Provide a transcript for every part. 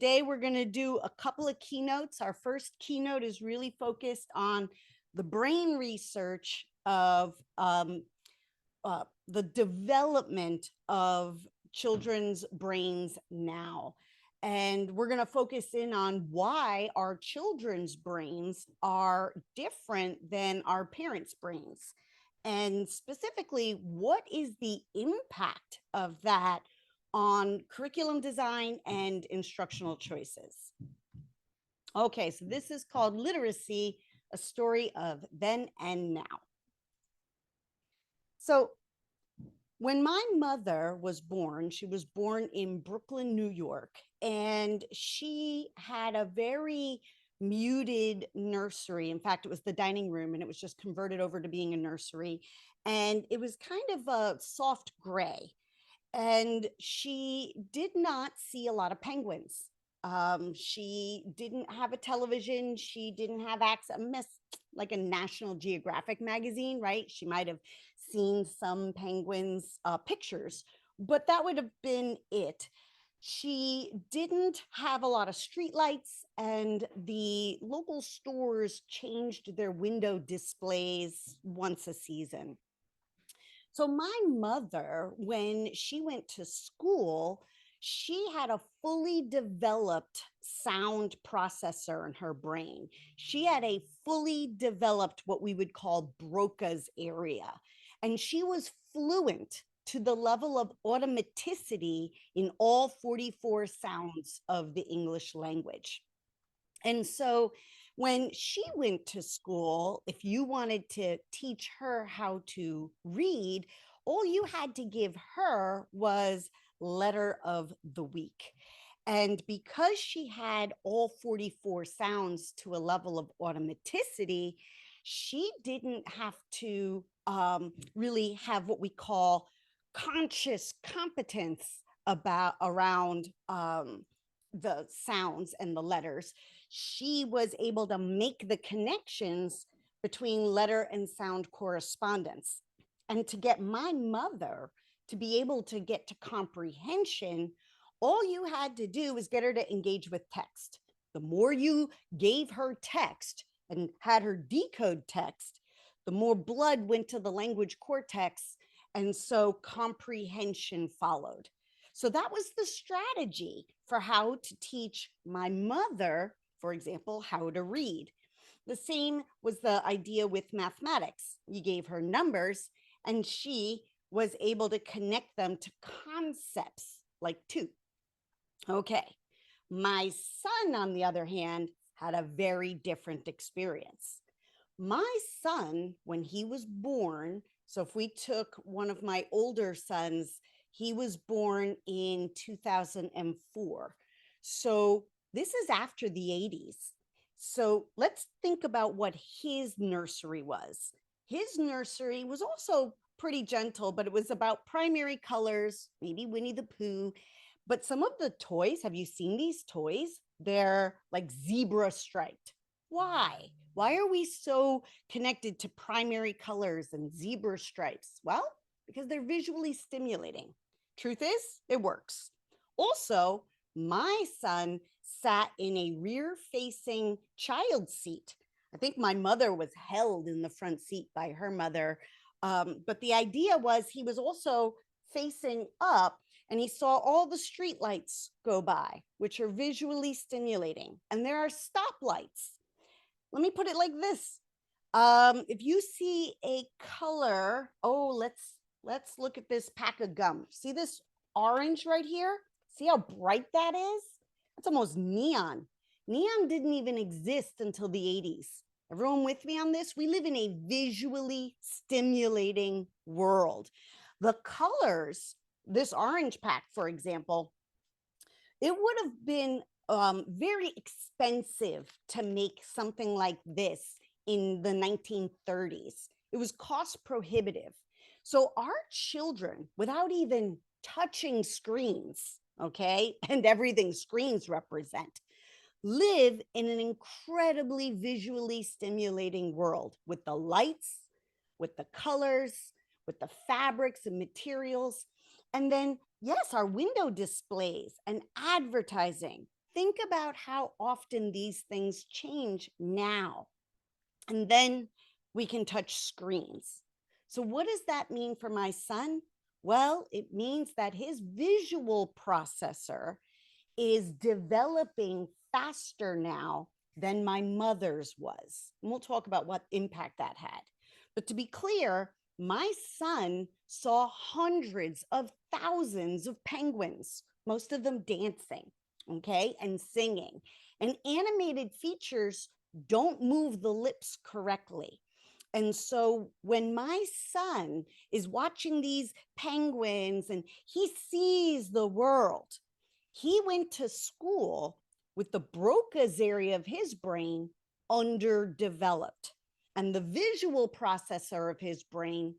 today we're going to do a couple of keynotes. Our first keynote is really focused on the brain research of the development of children's brains now. And we're going to focus in on why our children's brains are different than our parents' brains. And specifically, what is the impact of that on curriculum design and instructional choices? Okay, so this is called Literacy, a story of then and now. So when my mother was born, she was born in Brooklyn, New York, and she had a very muted nursery. In fact, it was the dining room and it was just converted over to being a nursery. And it was kind of a soft gray. And she did not see a lot of penguins. She didn't have a television. She didn't have access, like a National Geographic magazine, right? She might have seen some penguins pictures, but that would have been it. She didn't have a lot of street lights, and the local stores changed their window displays once a season. So my mother, when she went to school, she had a fully developed sound processor in her brain. She had a fully developed what we would call Broca's area. And she was fluent to the level of automaticity in all 44 sounds of the English language. And so when she went to school, if you wanted to teach her how to read, all you had to give her was letter of the week. And because she had all 44 sounds to a level of automaticity, she didn't have to really have what we call conscious competence around the sounds and the letters. She was able to make the connections between letter and sound correspondence. And to get my mother to be able to get to comprehension, all you had to do was get her to engage with text. The more you gave her text and had her decode text, the more blood went to the language cortex. And so comprehension followed. So that was the strategy for how to teach my mother, for example, how to read. The same was the idea with mathematics. You gave her numbers and she was able to connect them to concepts like two. Okay. My son, on the other hand, had a very different experience. My son, when he was born, so if we took one of my older sons, he was born in 2004. So this is after the 80s. So let's think about what his nursery was. His nursery was also pretty gentle, but it was about primary colors, maybe Winnie the Pooh. But some of the toys, have you seen these toys? They're like zebra striped. Why? Why are we so connected to primary colors and zebra stripes? Well, because they're visually stimulating. Truth is, it works. Also, my son sat in a rear-facing child seat. I think my mother was held in the front seat by her mother. But the idea was he was also facing up and he saw all the street lights go by, which are visually stimulating. And there are stoplights. Let me put it like this. If you see a color, let's look at this pack of gum. See this orange right here? See how bright that is? That's almost neon. Neon didn't even exist until the 80s. Everyone with me on this? We live in a visually stimulating world. The colors, this orange pack, for example, it would have been very expensive to make something like this in the 1930s. It was cost prohibitive. So our children, without even touching screens, okay, and everything screens represent, live in an incredibly visually stimulating world with the lights, with the colors, with the fabrics and materials. And then, yes, our window displays and advertising. think about how often these things change now. And then we can touch screens. So, what does that mean for my son? Well, it means that his visual processor is developing faster now than my mother's was. And we'll talk about what impact that had. But to be clear, my son saw hundreds of thousands of penguins, most of them dancing, okay, and singing. And animated features don't move the lips correctly. And so when my son is watching these penguins and he sees the world, he went to school with the Broca's area of his brain underdeveloped and the visual processor of his brain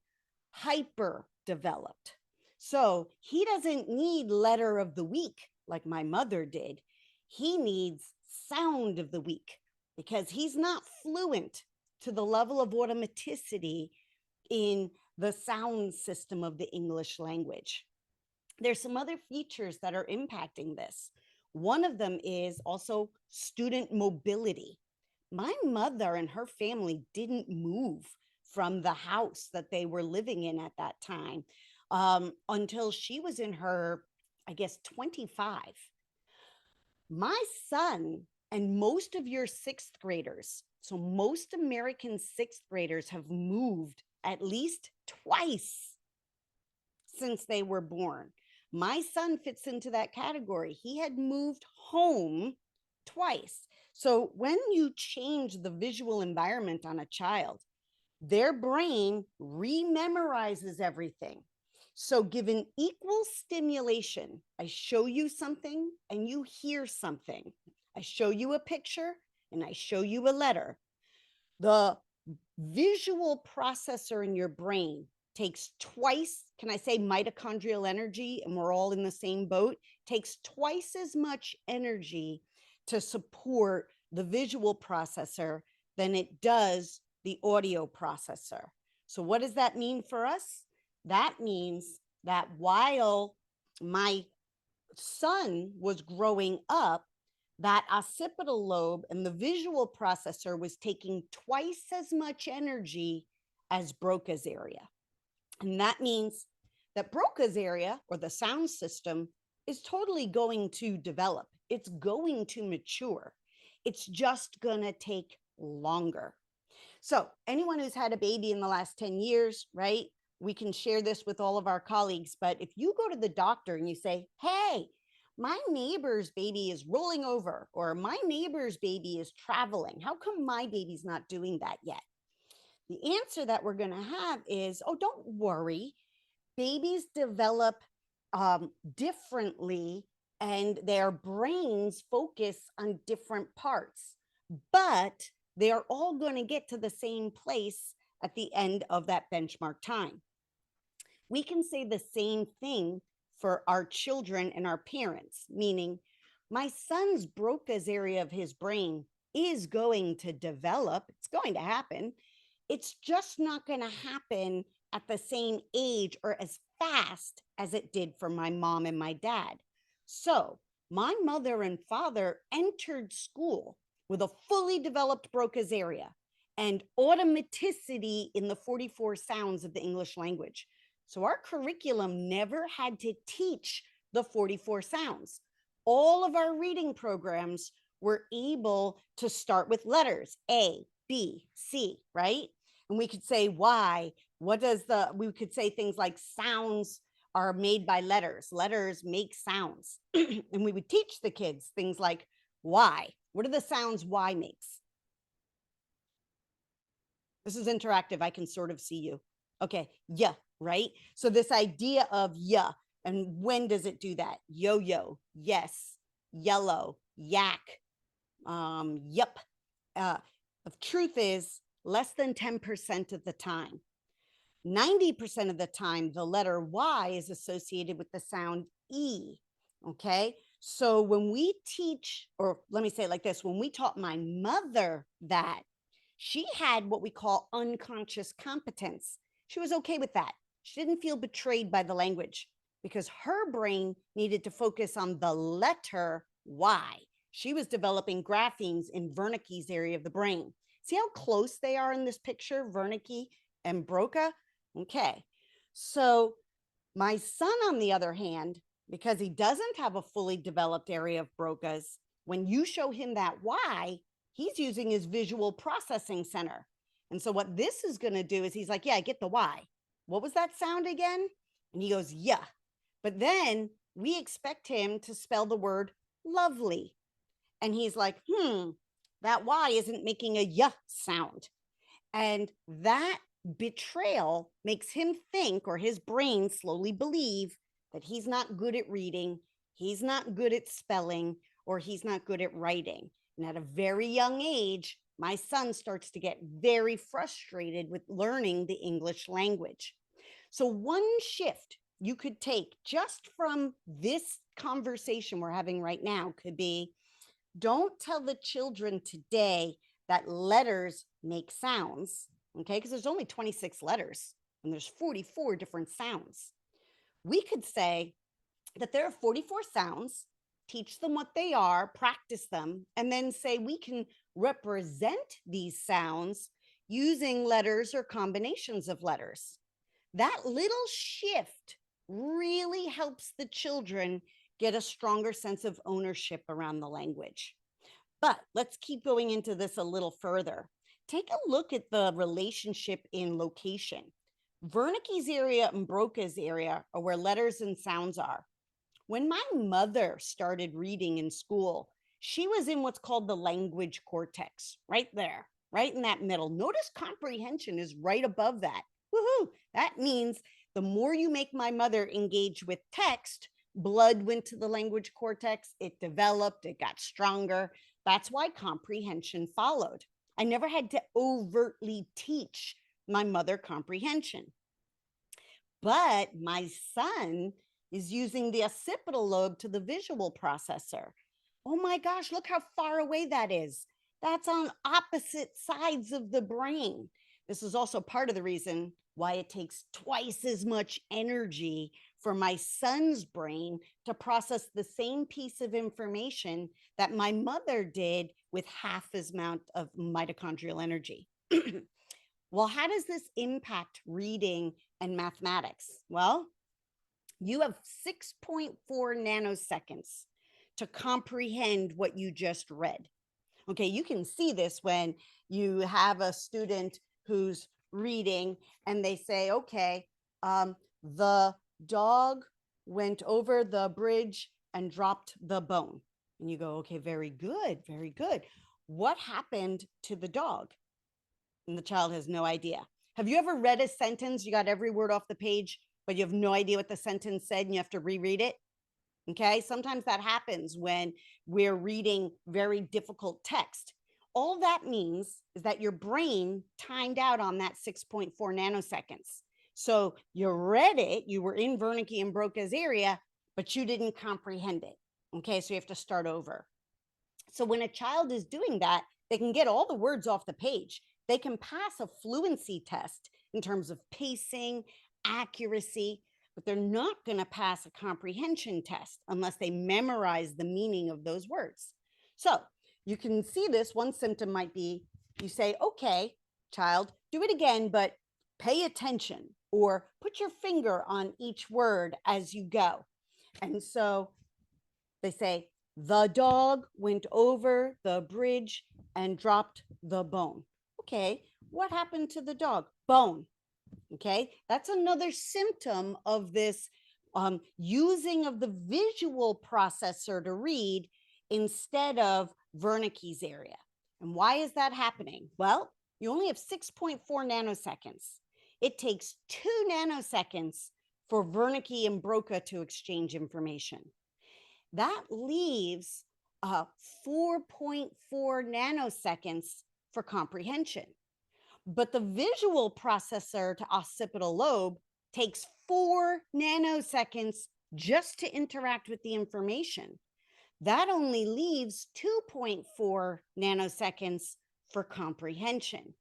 hyper developed. So he doesn't need letter of the week like my mother did. He needs sound of the week because he's not fluent to the level of automaticity in the sound system of the English language. There's some other features that are impacting this. One of them is also student mobility. My mother and her family didn't move from the house that they were living in at that time until she was in her, I guess, 25. My son and most of your sixth graders, so most American sixth graders have moved at least twice since they were born. My son fits into that category. He had moved home twice. So when you change the visual environment on a child, their brain rememorizes everything. So given equal stimulation, I show you something and you hear something. I show you a picture and I show you a letter. The visual processor in your brain takes twice, can I say mitochondrial energy, and we're all in the same boat, takes twice as much energy to support the visual processor than it does the audio processor. So what does that mean for us? That means that while my son was growing up, that occipital lobe and the visual processor was taking twice as much energy as Broca's area. And that means that Broca's area, or the sound system, is totally going to develop. It's going to mature. It's just going to take longer. So anyone who's had a baby in the last 10 years, right? We can share this with all of our colleagues. But if you go to the doctor and you say, hey, my neighbor's baby is rolling over, or my neighbor's baby is traveling, how come my baby's not doing that yet? The answer that we're going to have is, oh, don't worry. Babies develop differently and their brains focus on different parts, but they are all going to get to the same place at the end of that benchmark time. We can say the same thing for our children and our parents, meaning my son's Broca's area of his brain is going to develop. It's going to happen. It's just not going to happen at the same age or as fast as it did for my mom and my dad. So my mother and father entered school with a fully developed Broca's area and automaticity in the 44 sounds of the English language. So our curriculum never had to teach the 44 sounds. All of our reading programs were able to start with letters, A, B, C, right? And we could say why. We could say things like sounds are made by letters. Letters make sounds. And we would teach the kids things like why. What are the sounds Y makes? This is interactive. I can sort of see you. Okay, yeah, right? So this idea of yeah, and when does it do that? Yo-yo, yes, yellow, yak, yep. The truth is less than 10% of the time. 90% of the time, the letter Y is associated with the sound E, okay? So when we teach, or let me say it like this, when we taught my mother that, she had what we call unconscious competence. She was okay with that. She didn't feel betrayed by the language because her brain needed to focus on the letter Y. She was developing graphemes in Wernicke's area of the brain. See how close they are in this picture, Wernicke and Broca? Okay. So my son, on the other hand, because he doesn't have a fully developed area of Broca's, when you show him that Y, he's using his visual processing center. And so what this is going to do is he's like, yeah, I get the Y. What was that sound again? And he goes, yeah. But then we expect him to spell the word lovely. And he's like, that Y isn't making a Y sound. And that betrayal makes him think, or his brain slowly believe, that he's not good at reading, he's not good at spelling, or he's not good at writing. And at a very young age, my son starts to get very frustrated with learning the English language. So one shift you could take just from this conversation we're having right now could be, don't tell the children today that letters make sounds, okay? Because there's only 26 letters and there's 44 different sounds. We could say that there are 44 sounds, teach them what they are, practice them, and then say we can represent these sounds using letters or combinations of letters. That little shift really helps the children get a stronger sense of ownership around the language. But let's keep going into this a little further. Take a look at the relationship in location. Wernicke's area and Broca's area are where letters and sounds are. When my mother started reading in school, she was in what's called the language cortex, right there, right in that middle. Notice comprehension is right above that. Woohoo! That means the more you make my mother engage with text, blood went to the language cortex, it developed, it got stronger. That's why comprehension followed. I never had to overtly teach my mother comprehension. But my son is using the occipital lobe to the visual processor. Oh my gosh, look how far away that is. That's on opposite sides of the brain. This is also part of the reason why it takes twice as much energy for my son's brain to process the same piece of information that my mother did with half as amount of mitochondrial energy. Well, how does this impact reading and mathematics? Well, you have 6.4 nanoseconds to comprehend what you just read. Okay, you can see this when you have a student who's reading and they say, okay, the dog went over the bridge and dropped the bone. And you go, okay, very good, very good. What happened to the dog? And the child has no idea. Have you ever read a sentence, you got every word off the page, but you have no idea what the sentence said and you have to reread it? Okay, sometimes that happens when we're reading very difficult text. All that means is that your brain timed out on that 6.4 nanoseconds. So you read it, you were in Wernicke and Broca's area, but you didn't comprehend it. Okay, so you have to start over. So when a child is doing that, they can get all the words off the page. They can pass a fluency test in terms of pacing, accuracy, but they're not going to pass a comprehension test unless they memorize the meaning of those words. So you can see this. One symptom might be you say, okay, child, do it again, but pay attention, or put your finger on each word as you go. And so they say, the dog went over the bridge and dropped the bone. Okay, what happened to the dog? Bone. Okay, that's another symptom of this using of the visual processor to read instead of Wernicke's area. And why is that happening? Well, you only have 6.4 nanoseconds. It takes 2 nanoseconds for Wernicke and Broca to exchange information. That leaves 4.4 nanoseconds for comprehension. But the visual processor to occipital lobe takes 4 nanoseconds just to interact with the information. That only leaves 2.4 nanoseconds for comprehension.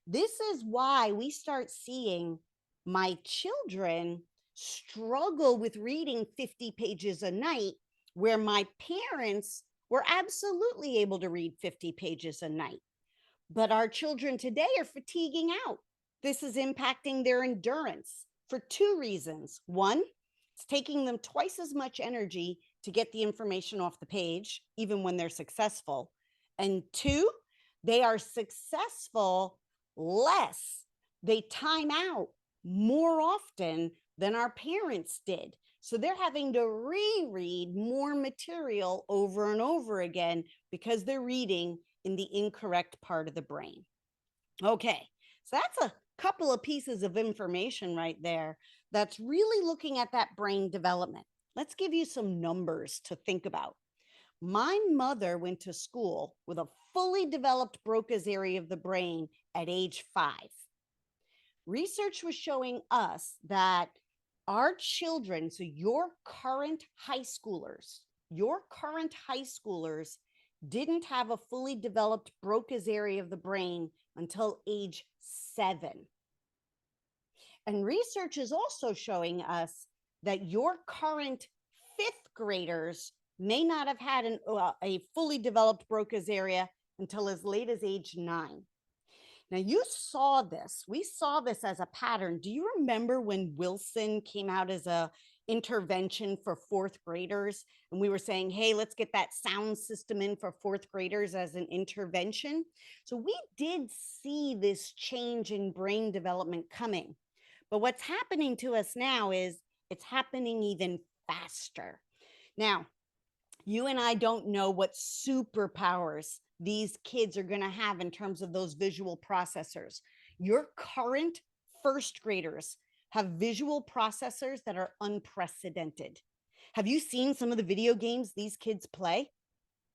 This is why we start seeing my children struggle with reading 50 pages a night, where my parents were absolutely able to read 50 pages a night. But our children today are fatiguing out. This is impacting their endurance for two reasons. One, it's taking them twice as much energy to get the information off the page, even when they're successful. And two, they are successful less. They time out more often than our parents did. So they're having to reread more material over and over again because they're reading in the incorrect part of the brain. Okay, so that's a couple of pieces of information right there that's really looking at that brain development. Let's give you some numbers to think about. My mother went to school with a fully developed Broca's area of the brain at age 5. Research was showing us that our children, so your current high schoolers, didn't have a fully developed Broca's area of the brain until age 7. And research is also showing us that your current 5th graders may not have had a fully developed Broca's area until as late as age 9. Now, you saw this. We saw this as a pattern. Do you remember when Wilson came out as a intervention for 4th graders? And we were saying, hey, let's get that sound system in for 4th graders as an intervention. So we did see this change in brain development coming. But what's happening to us now is it's happening even faster. Now, you and I don't know what superpowers these kids are going to have in terms of those visual processors. Your current 1st graders have visual processors that are unprecedented. Have you seen some of the video games these kids play?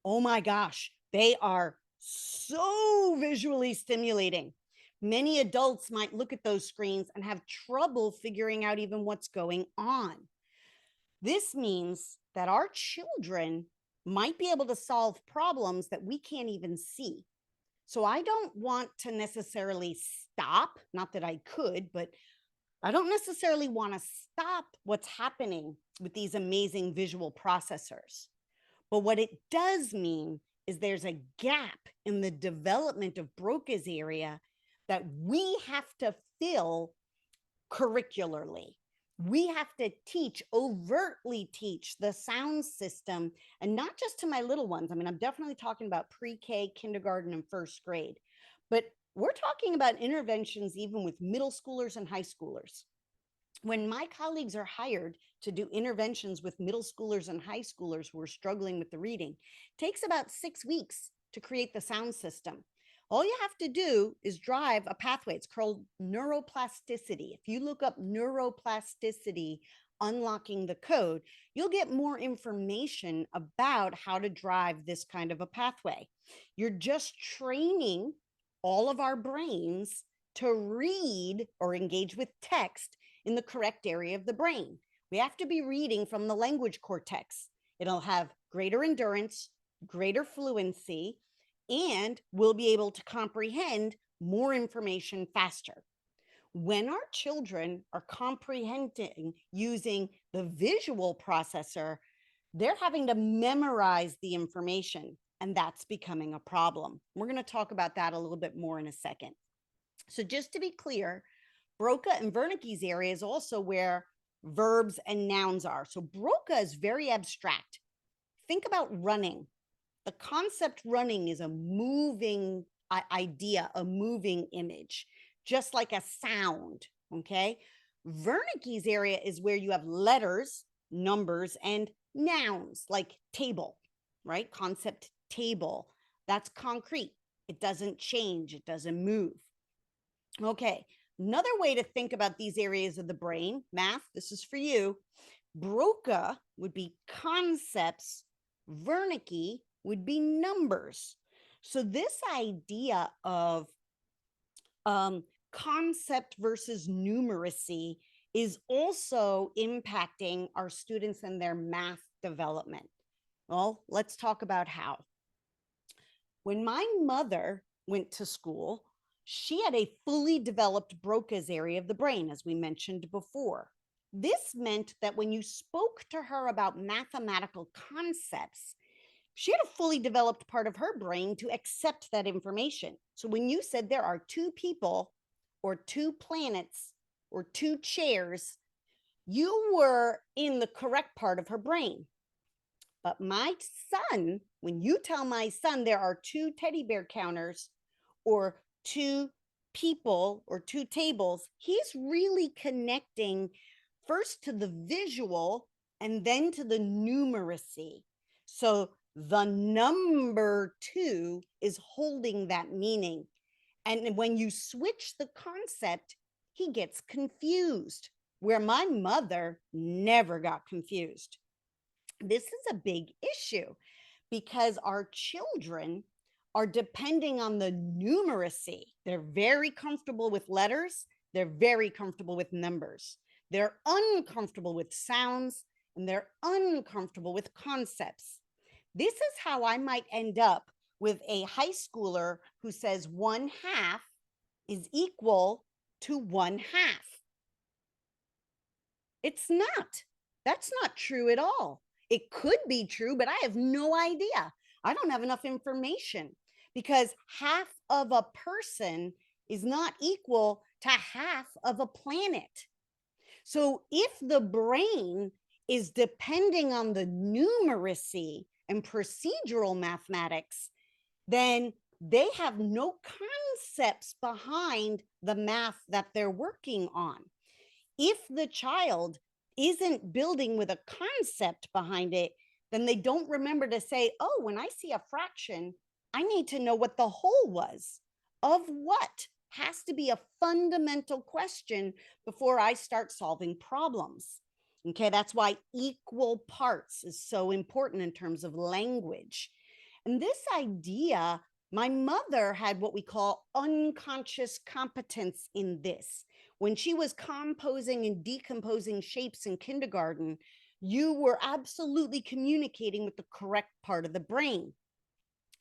Oh my gosh, they are so visually stimulating. Many adults might look at those screens and have trouble figuring out even what's going on. This means that our children might be able to solve problems that we can't even see. So I don't want to necessarily stop, not that I could, but I don't necessarily want to stop what's happening with these amazing visual processors. But what it does mean is there's a gap in the development of Broca's area that we have to fill curricularly. We have to overtly teach the sound system, and not just to my little ones. I mean, I'm definitely talking about pre-K, kindergarten, and 1st grade, but we're talking about interventions even with middle schoolers and high schoolers. When my colleagues are hired to do interventions with middle schoolers and high schoolers who are struggling with the reading, it takes about 6 weeks to create the sound system. All you have to do is drive a pathway. It's called neuroplasticity. If you look up neuroplasticity, unlocking the code, you'll get more information about how to drive this kind of a pathway. You're just training all of our brains to read or engage with text in the correct area of the brain. We have to be reading from the language cortex. It'll have greater endurance, greater fluency, and we'll be able to comprehend more information faster. When our children are comprehending using the visual processor, they're having to memorize the information, and that's becoming a problem. We're going to talk about that a little bit more in a second. So just to be clear, Broca and Wernicke's area is also where verbs and nouns are. So Broca is very abstract. Think about running. The concept running is a moving idea, a moving image, just like a sound, okay? Wernicke's area is where you have letters, numbers, and nouns, like table, right? Concept table. That's concrete. It doesn't change. It doesn't move. Okay, another way to think about these areas of the brain, math, this is for you. Broca would be concepts. Wernicke would be numbers. So this idea of concept versus numeracy is also impacting our students and their math development. Well, let's talk about how. When my mother went to school, she had a fully developed Broca's area of the brain, as we mentioned before. This meant that when you spoke to her about mathematical concepts, She had a fully developed part of her brain to accept that information. So when you said there are two people or two planets or two chairs, you were in the correct part of her brain. But my son, when you tell my son there are two teddy bear counters or two people or two tables, he's really connecting first to the visual and then to the numeracy. So the number two is holding that meaning. And when you switch the concept, he gets confused, where my mother never got confused. This is a big issue because our children are depending on the numeracy. They're very comfortable with letters. They're very comfortable with numbers. They're uncomfortable with sounds, and they're uncomfortable with concepts. This is how I might end up with a high schooler who says 1/2 is equal to 1/2. It's not. That's not true at all. It could be true, but I have no idea. I don't have enough information because half of a person is not equal to half of a planet. So if the brain is depending on the numeracy and procedural mathematics, then they have no concepts behind the math that they're working on. If the child isn't building with a concept behind it, then they don't remember to say, oh, when I see a fraction, I need to know what the whole was. Of what? Has to be a fundamental question before I start solving problems. Okay, that's why equal parts is so important in terms of language. And this idea, my mother had what we call unconscious competence in this. When she was composing and decomposing shapes in kindergarten, you were absolutely communicating with the correct part of the brain.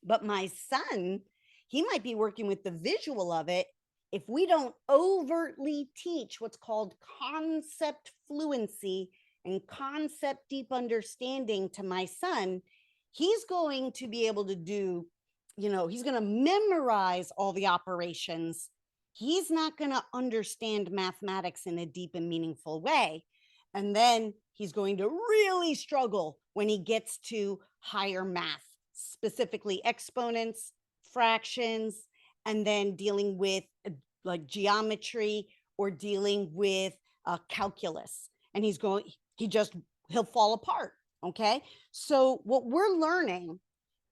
But my son, he might be working with the visual of it. If we don't overtly teach what's called concept fluency and concept deep understanding to my son, he's going to be able to do, he's going to memorize all the operations. He's not going to understand mathematics in a deep and meaningful way. And then he's going to really struggle when he gets to higher math, specifically exponents, fractions, and then dealing with like geometry or dealing with calculus. And he'll fall apart. Okay. So what we're learning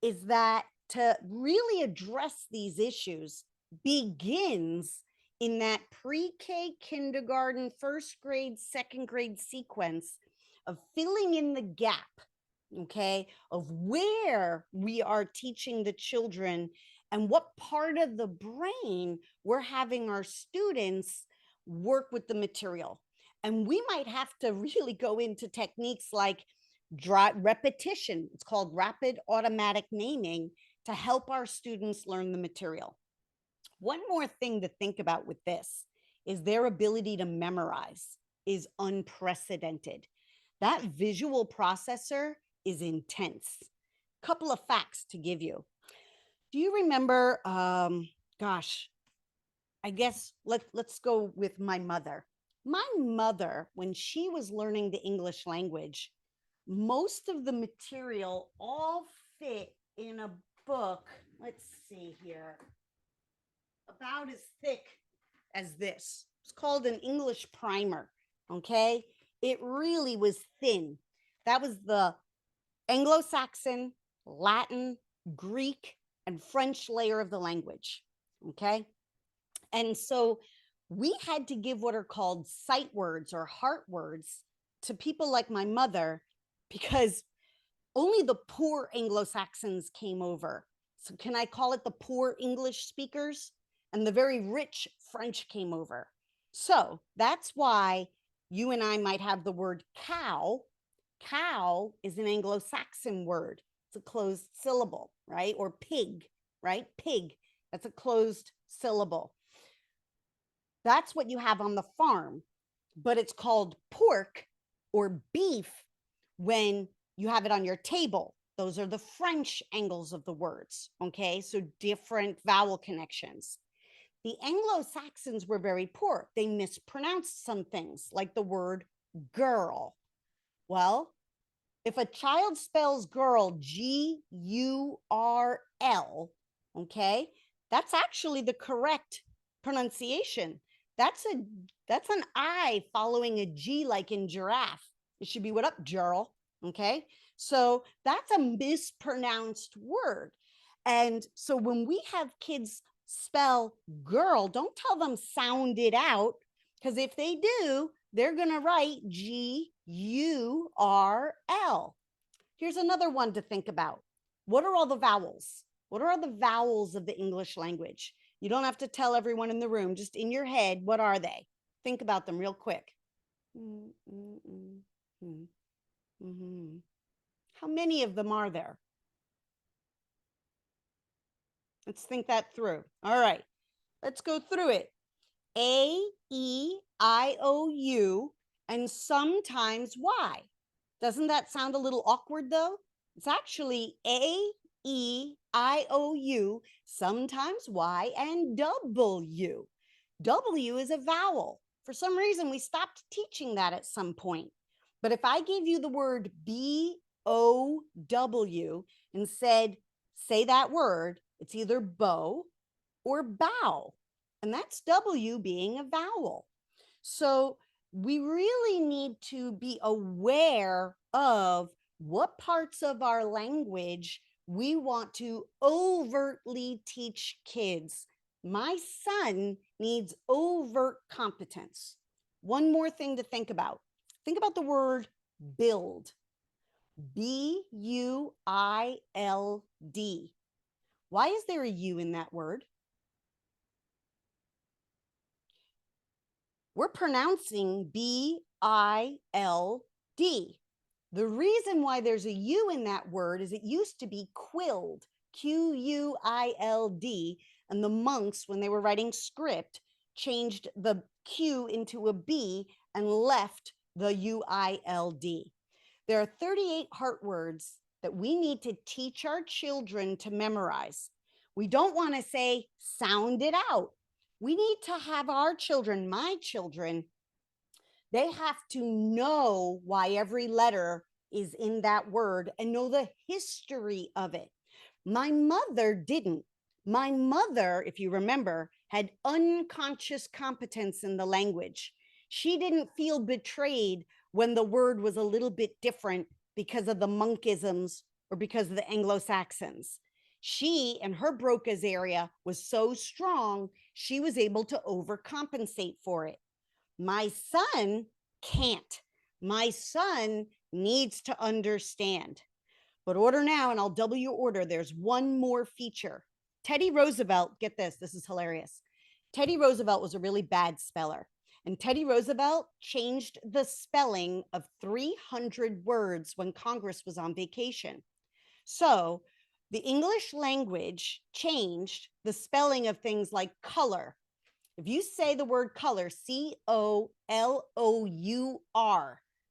is that to really address these issues begins in that pre-K, kindergarten, first grade, second grade sequence of filling in the gap, okay, of where we are teaching the children and what part of the brain we're having our students work with the material. And we might have to really go into techniques like repetition. It's called rapid automatic naming to help our students learn the material. One more thing to think about with this is their ability to memorize is unprecedented. That visual processor is intense. Couple of facts to give you. Do you remember, I guess let's go with my mother. My mother, when she was learning the English language, most of the material all fit in a book. Let's see here. About as thick as this. It's called an English primer. Okay. It really was thin. That was the Anglo-Saxon, Latin, Greek, and French layer of the language. Okay. And so we had to give what are called sight words or heart words to people like my mother because only the poor Anglo-Saxons came over. So can I call it the poor English speakers? And the very rich French came over. So that's why you and I might have the word cow. Cow is an Anglo-Saxon word. It's a closed syllable, right? Or pig, right? Pig, that's a closed syllable. That's what you have on the farm, but it's called pork or beef when you have it on your table. Those are the French angles of the words, okay? So different vowel connections. The Anglo-Saxons were very poor. They mispronounced some things, like the word girl. Well, if a child spells girl G-U-R-L, okay, that's actually the correct pronunciation. That's an I following a G like in giraffe. It should be what up, girl, okay? So that's a mispronounced word. And so when we have kids spell girl, don't tell them sound it out, because if they do, they're going to write G-U-R-L. Here's another one to think about. What are all the vowels? What are all the vowels of the English language? You don't have to tell everyone in the room, just in your head, what are they? Think about them real quick. How many of them are there? Let's think that through. All right, let's go through it. A, E, I, O, U, and sometimes Y. Doesn't that sound a little awkward though? It's actually A, E, I, O, U, sometimes Y, and W. W is a vowel. For some reason, we stopped teaching that at some point. But if I gave you the word B-O-W and said, say that word, it's either bow or bow. And that's W being a vowel. So we really need to be aware of what parts of our language we want to overtly teach kids. My son needs overt competence. One more thing to think about. Think about the word build. B-U-I-L-D. Why is there a U in that word? We're pronouncing B-I-L-D. The reason why there's a U in that word is it used to be quilled, Q-U-I-L-D, and the monks, when they were writing script, changed the Q into a B and left the U-I-L-D. There are 38 heart words that we need to teach our children to memorize. We don't want to say, sound it out. We need to have our children, my children, they have to know why every letter is in that word and know the history of it. My mother didn't. My mother, if you remember, had unconscious competence in the language. She didn't feel betrayed when the word was a little bit different because of the monkisms or because of the Anglo-Saxons. She, in her Broca's area, was so strong, she was able to overcompensate for it. My son can't. My son needs to understand. But order now, and I'll double your order. There's one more feature. Teddy Roosevelt, get this, this is hilarious. Teddy Roosevelt was a really bad speller. And Teddy Roosevelt changed the spelling of 300 words when Congress was on vacation. So the English language changed the spelling of things like color. If you say the word color, C-O-L-O-U-R,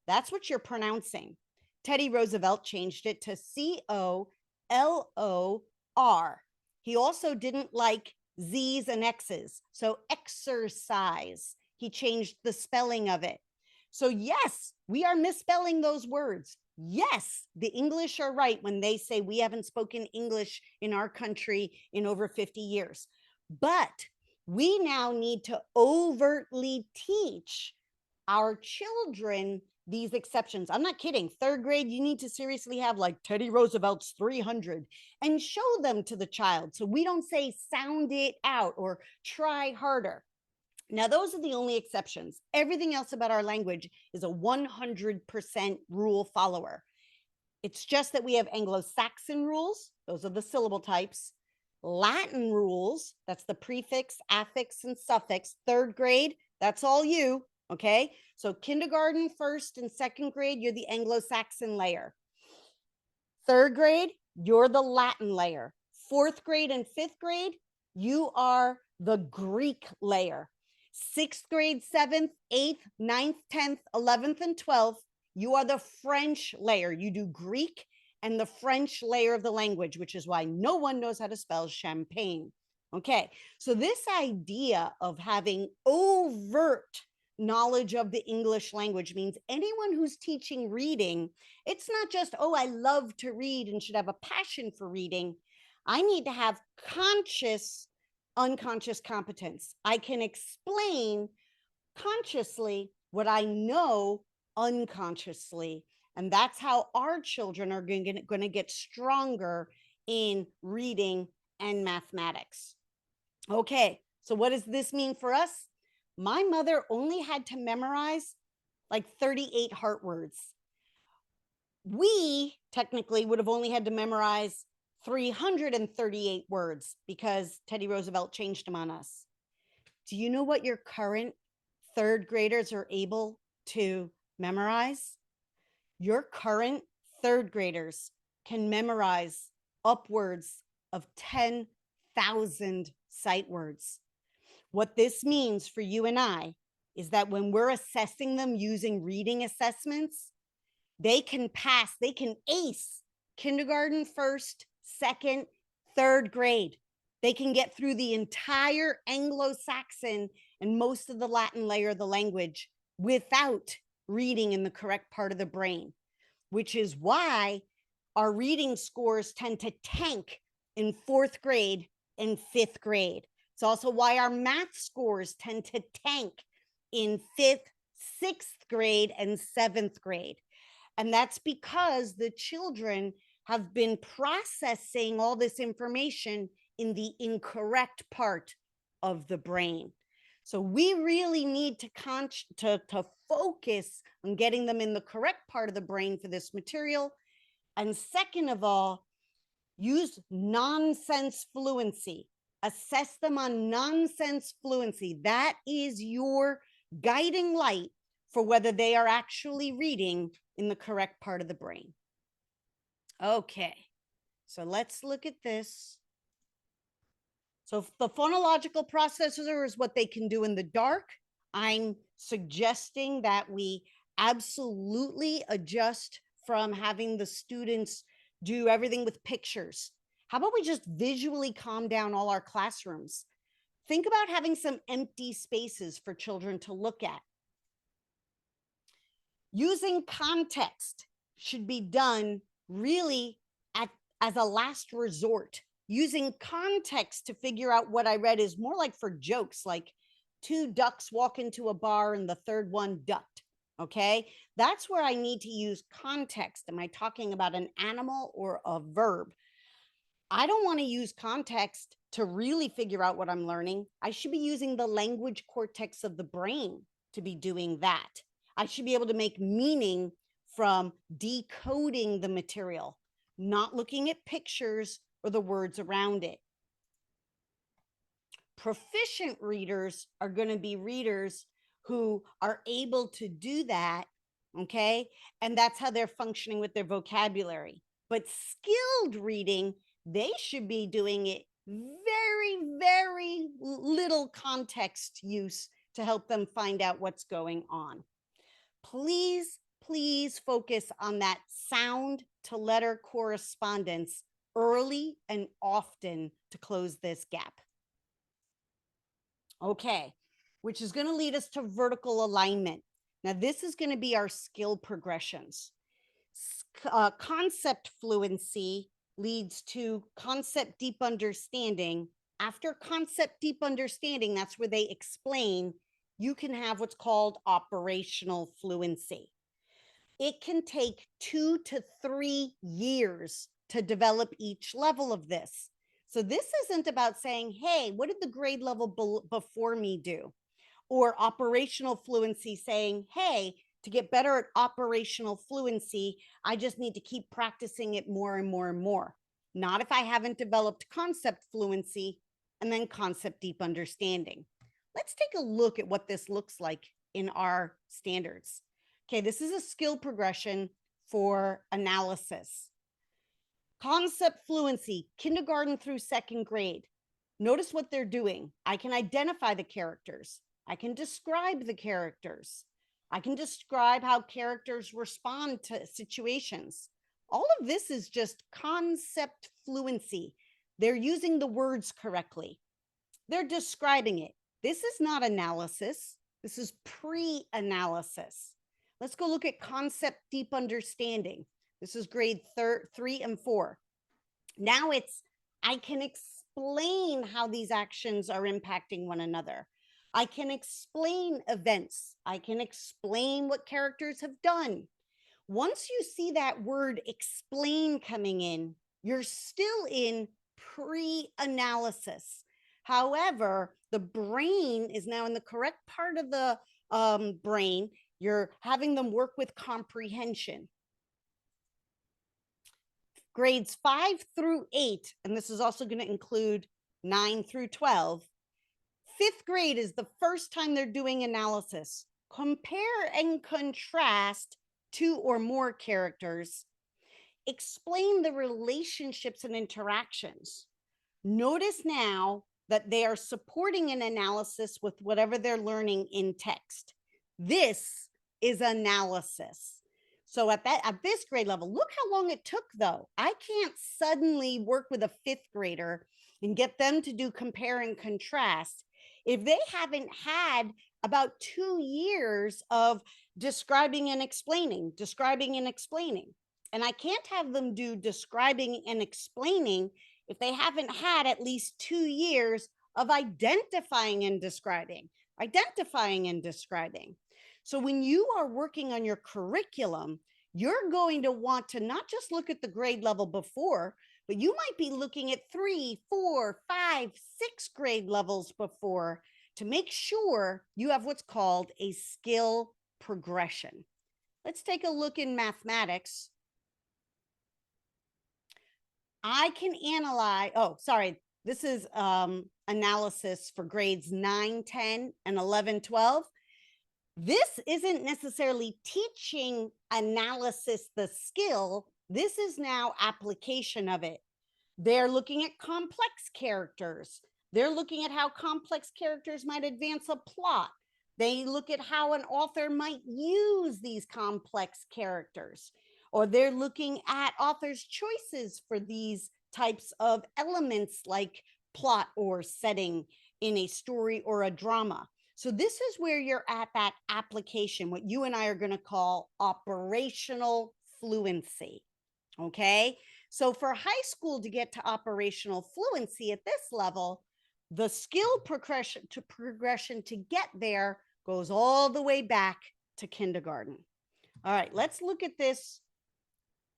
that's what you're pronouncing. Teddy Roosevelt changed it to C-O-L-O-R. He also didn't like Z's and X's, so exercise. He changed the spelling of it. So yes, we are misspelling those words. Yes, the English are right when they say we haven't spoken English in our country in over 50 years. But we now need to overtly teach our children these exceptions. I'm not kidding. Third grade, you need to seriously have like Teddy Roosevelt's 300 and show them to the child. So we don't say sound it out or try harder. Now, those are the only exceptions. Everything else about our language is a 100% rule follower. It's just that we have Anglo-Saxon rules. Those are the syllable types. Latin rules, that's the prefix, affix, and suffix. Third grade, that's all you, okay? So kindergarten, first and second grade, you're the Anglo-Saxon layer. Third grade, you're the Latin layer. Fourth grade and fifth grade, you are the Greek layer. Sixth grade, seventh, eighth, ninth, 10th, 11th, and 12th, you are the French layer. You do Greek and the French layer of the language, which is why no one knows how to spell champagne. Okay, so this idea of having overt knowledge of the English language means anyone who's teaching reading, it's not just, oh, I love to read and should have a passion for reading. I need to have conscious, unconscious competence. I can explain consciously what I know unconsciously. And that's how our children are going to get stronger in reading and mathematics. Okay, so what does this mean for us? My mother only had to memorize like 38 heart words. We technically would have only had to memorize 338 words because Teddy Roosevelt changed them on us. Do you know what your current third graders are able to memorize? Your current third graders can memorize upwards of 10,000 sight words. What this means for you and I is that when we're assessing them using reading assessments, they can pass, they can ace kindergarten, first, second, third grade. They can get through the entire Anglo-Saxon and most of the Latin layer of the language without reading in the correct part of the brain, which is why our reading scores tend to tank in fourth grade and fifth grade. It's also why our math scores tend to tank in fifth, sixth grade, and seventh grade. And that's because the children have been processing all this information in the incorrect part of the brain. So we really need to focus on getting them in the correct part of the brain for this material. And second of all, use nonsense fluency. Assess them on nonsense fluency. That is your guiding light for whether they are actually reading in the correct part of the brain. Okay, so let's look at this. So the phonological processor is what they can do in the dark. I'm suggesting that we absolutely adjust from having the students do everything with pictures. How about we just visually calm down all our classrooms? Think about having some empty spaces for children to look at. Using context should be done really as a last resort. Using context to figure out what I read is more like for jokes, like two ducks walk into a bar and the third one ducked. Okay, that's where I need to use context. Am I talking about an animal or a verb? I don't want to use context to really figure out what I'm learning. I should be using the language cortex of the brain to be doing that. I should be able to make meaning from decoding the material, not looking at pictures or the words around it. Proficient readers are going to be readers who are able to do that, okay? And that's how they're functioning with their vocabulary. But skilled reading, they should be doing it very, very little context use to help them find out what's going on. Please, please focus on that sound to letter correspondence early and often to close this gap. Okay, which is going to lead us to vertical alignment. Now, this is going to be our skill progressions. Concept fluency leads to concept deep understanding. After concept deep understanding, that's where they explain, you can have what's called operational fluency. It can take 2 to 3 years to develop each level of this. So this isn't about saying, hey, what did the grade level before me do? Or operational fluency saying, hey, to get better at operational fluency, I just need to keep practicing it more and more and more. Not if I haven't developed concept fluency and then concept deep understanding. Let's take a look at what this looks like in our standards. Okay, this is a skill progression for analysis. Concept fluency, kindergarten through second grade. Notice what they're doing. I can identify the characters. I can describe the characters. I can describe how characters respond to situations. All of this is just concept fluency. They're using the words correctly. They're describing it. This is not analysis. This is pre-analysis. Let's go look at concept deep understanding. This is grade 3 and 4. Now it's, I can explain how these actions are impacting one another. I can explain events. I can explain what characters have done. Once you see that word explain coming in, you're still in pre-analysis. However, the brain is now in the correct part of the brain. You're having them work with comprehension. Grades 5 through 8, and this is also going to include 9 through 12. 5th grade is the first time they're doing analysis. Compare and contrast 2 or more characters. Explain the relationships and interactions. Notice now that they are supporting an analysis with whatever they're learning in text. This is analysis. So at this grade level, look how long it took though. I can't suddenly work with a 5th grader and get them to do compare and contrast if they haven't had about 2 years of describing and explaining. And I can't have them do describing and explaining if they haven't had at least 2 years of identifying and describing. So when you are working on your curriculum, you're going to want to not just look at the grade level before, but you might be looking at 3, 4, 5, 6 grade levels before to make sure you have what's called a skill progression. Let's take a look in mathematics. I can analyze, this is analysis for grades 9, 10, and 11, 12. This isn't necessarily teaching analysis the skill. This is now application of it. They're looking at complex characters. They're looking at how complex characters might advance a plot. They look at how an author might use these complex characters, or they're looking at authors' choices for these types of elements like plot or setting in a story or a drama. So this is where you're at that application, what you and I are going to call operational fluency. Okay. So for high school to get to operational fluency at this level, the skill progression to get there goes all the way back to kindergarten. All right, let's look at this.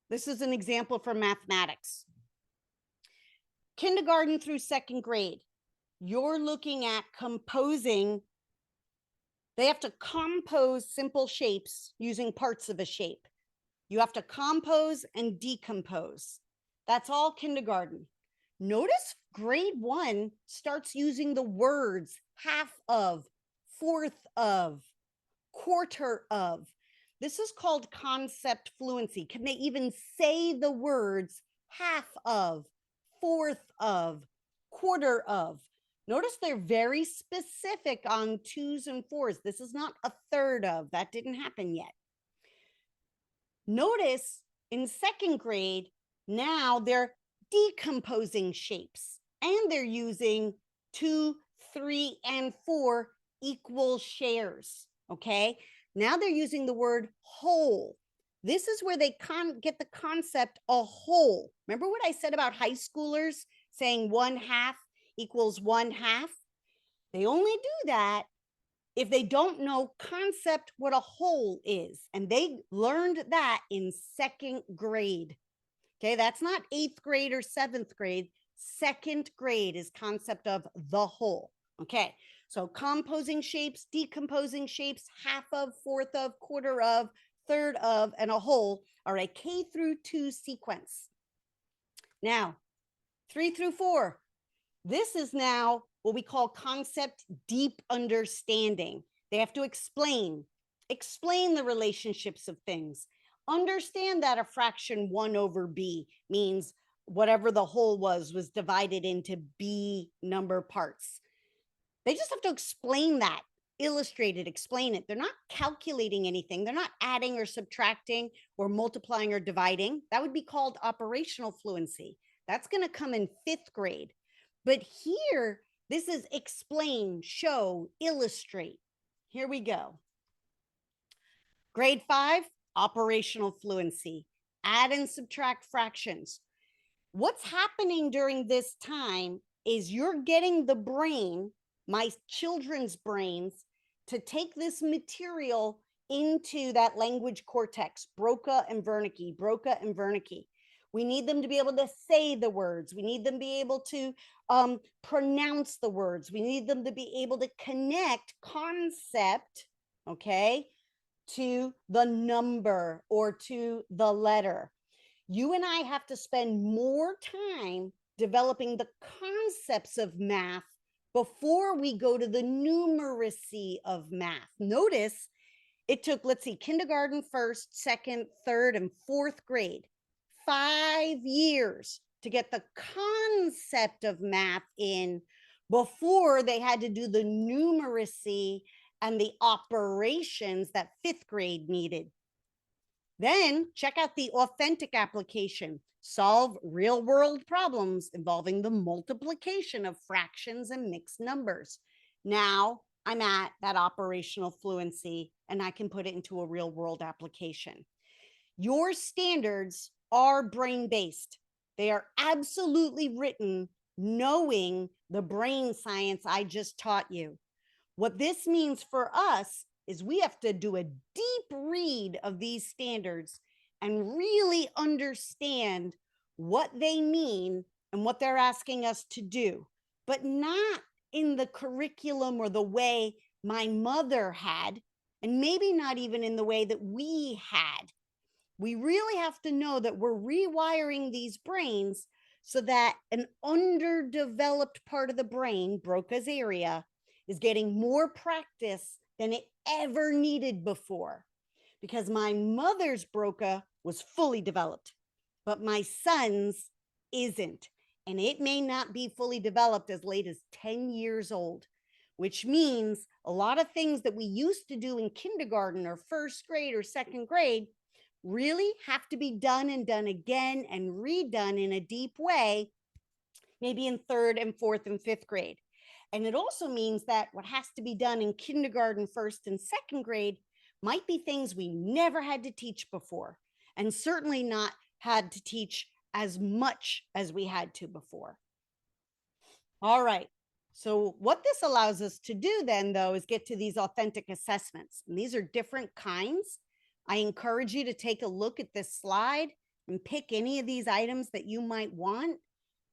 This is an example for mathematics. Kindergarten through 2nd grade, you're looking at composing. They have to compose simple shapes using parts of a shape. You have to compose and decompose. That's all kindergarten. Notice grade 1 starts using the words half of, fourth of, quarter of. This is called concept fluency. Can they even say the words half of, fourth of, quarter of? Notice they're very specific on 2s and 4s. This is not a third of. That didn't happen yet. Notice in 2nd grade, now they're decomposing shapes and they're using 2, 3, and 4 equal shares. Okay. Now they're using the word whole. This is where they get the concept a whole. Remember what I said about high schoolers saying 1/2 equals 1/2? They only do that if they don't know concept what a whole is. And they learned that in 2nd grade. Okay, that's not 8th grade or 7th grade. 2nd grade is concept of the whole. Okay, so composing shapes, decomposing shapes, half of, fourth of, quarter of, third of, and a whole are a K through 2 sequence. Now, 3 through 4. This is now what we call concept deep understanding. They have to explain the relationships of things. Understand that a fraction 1 over b means whatever the whole was divided into b number parts. They just have to explain that illustrate it, explain it. They're not calculating anything. They're not adding or subtracting or multiplying or dividing. That would be called operational fluency. That's going to come in 5th grade. But here, this is explain, show, illustrate. Here we go. Grade 5, operational fluency. Add and subtract fractions. What's happening during this time is you're getting the brain, my children's brains, to take this material into that language cortex, Broca and Wernicke, Broca and Wernicke. We need them to be able to say the words. We need them to be able to pronounce the words. We need them to be able to connect concept, okay, to the number or to the letter. You and I have to spend more time developing the concepts of math before we go to the numeracy of math. Notice it took, let's see, kindergarten, 1st, 2nd, 3rd, and 4th grade, 5 years to get the concept of math in before they had to do the numeracy and the operations that 5th grade needed. Then check out the authentic application. Solve real-world problems involving the multiplication of fractions and mixed numbers. Now I'm at that operational fluency and I can put it into a real-world application. Your standards are brain-based. They are absolutely written knowing the brain science I just taught you. What this means for us is we have to do a deep read of these standards and really understand what they mean and what they're asking us to do, but not in the curriculum or the way my mother had, and maybe not even in the way that we had. We really have to know that we're rewiring these brains so that an underdeveloped part of the brain, Broca's area, is getting more practice than it ever needed before, because my mother's Broca was fully developed, but my son's isn't. And it may not be fully developed as late as 10 years old, which means a lot of things that we used to do in kindergarten or 1st grade or 2nd grade really have to be done and done again and redone in a deep way, maybe in 3rd and 4th and 5th grade. And it also means that what has to be done in kindergarten, 1st and 2nd grade might be things we never had to teach before, and certainly not had to teach as much as we had to before. All right. So what this allows us to do then, though, is get to these authentic assessments. And these are different kinds. I encourage you to take a look at this slide and pick any of these items that you might want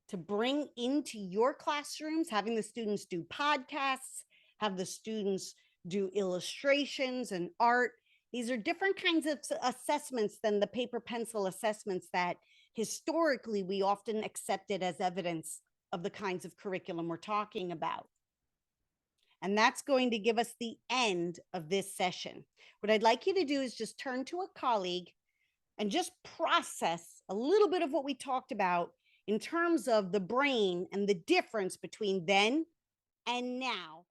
to bring into your classrooms, having the students do podcasts, have the students do illustrations and art. These are different kinds of assessments than the paper pencil assessments that historically we often accepted as evidence of the kinds of curriculum we're talking about. And that's going to give us the end of this session. What I'd like you to do is just turn to a colleague and just process a little bit of what we talked about in terms of the brain and the difference between then and now.